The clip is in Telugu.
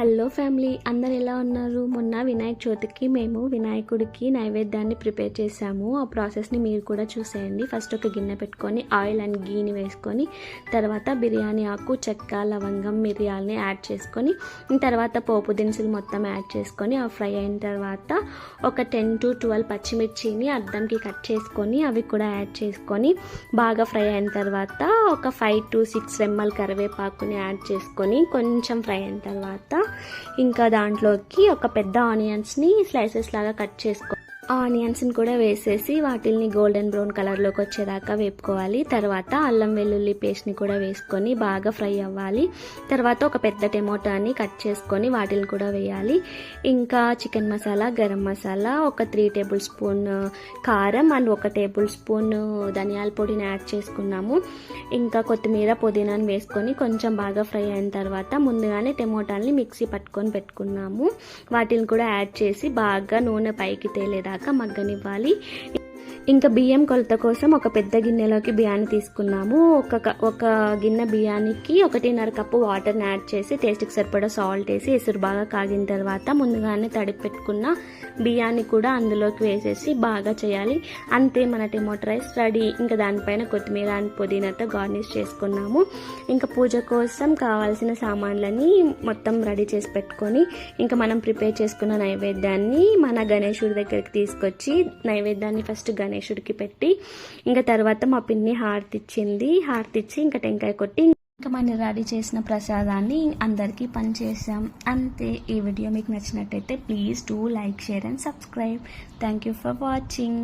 హలో ఫ్యామిలీ, అందరు ఎలా ఉన్నారు? మొన్న వినాయక చవితికి మేము వినాయకుడికి నైవేద్యాన్ని ప్రిపేర్ చేసాము. ఆ ప్రాసెస్ని మీరు కూడా చూసేయండి. ఫస్ట్ ఒక గిన్నె పెట్టుకొని ఆయిల్ అండ్ గీని వేసుకొని తర్వాత బిర్యానీ ఆకు, చెక్క, లవంగం, మిరియాలని యాడ్ చేసుకొని తర్వాత పోపు దినుసులు మొత్తం యాడ్ చేసుకొని ఆ ఫ్రై అయిన తర్వాత ఒక 10 to 12 పచ్చిమిర్చిని అద్దంకి కట్ చేసుకొని అవి కూడా యాడ్ చేసుకొని బాగా ఫ్రై అయిన తర్వాత ఒక 5 to 6 రెమ్మల కరివేపాకుని యాడ్ చేసుకొని కొంచెం ఫ్రై అయిన తర్వాత ఇంకా దాంట్లోకి ఒక పెద్ద ఆనియన్స్ని స్లైసెస్ లాగా కట్ చేసుకో ఆనియన్స్ని కూడా వేసేసి వాటిని గోల్డెన్ బ్రౌన్ కలర్లోకి వచ్చేదాకా వేపుకోవాలి. తర్వాత అల్లం వెల్లుల్లి పేస్ట్ని కూడా వేసుకొని బాగా ఫ్రై అవ్వాలి. తర్వాత ఒక పెద్ద టమోటాని కట్ చేసుకొని వాటిని కూడా వేయాలి. ఇంకా చికెన్ మసాలా, గరం మసాలా, ఒక 3 టేబుల్ స్పూన్ కారం అండ్ 1 టేబుల్ స్పూన్ ధనియాల పొడిని యాడ్ చేసుకున్నాము. ఇంకా కొత్తిమీర, పుదీనాని వేసుకొని కొంచెం బాగా ఫ్రై అయిన తర్వాత ముందుగానే టమోటాని మిక్సీ పట్టుకొని పెట్టుకున్నాము. వాటిని కూడా యాడ్ చేసి బాగా నూనె పైకి తేలేదాకా మగ్గనివ్వాలి. ఇంకా బియ్యం కొలత కోసం ఒక పెద్ద గిన్నెలోకి బియ్యాన్ని తీసుకున్నాము. ఒక గిన్నె బియ్యానికి 1.5 కప్పు వాటర్ని యాడ్ చేసి టేస్ట్కి సరిపడా సాల్ట్ వేసి ఎసురు బాగా కాగిన తర్వాత ముందుగానే తడిపి పెట్టుకున్న బియ్యాన్ని కూడా అందులోకి వేసేసి బాగా చేయాలి. అంతే, మన టమోటో రైస్ రెడీ. ఇంకా దానిపైన కొత్తిమీర అండ్ పుదీనాతో గార్నిష్ చేసుకున్నాము. ఇంకా పూజ కోసం కావాల్సిన సామాన్లని మొత్తం రెడీ చేసి పెట్టుకొని ఇంకా మనం ప్రిపేర్ చేసుకున్న నైవేద్యాన్ని మన గణేశుడి దగ్గరికి తీసుకొచ్చి నైవేద్యాన్ని ఫస్ట్ గణేశుడికి పెట్టి ఇంకా తర్వాత మా పిన్ని హారతి ఇచ్చి ఇంకా టెంకాయ కొట్టి ఇంకా మనం రెడీ చేసిన ప్రసాదాన్ని అందరికీ పంచేసాం. అంతే. ఈ వీడియో మీకు నచ్చినట్టయితే please do like, share and subscribe. Thank you for watching.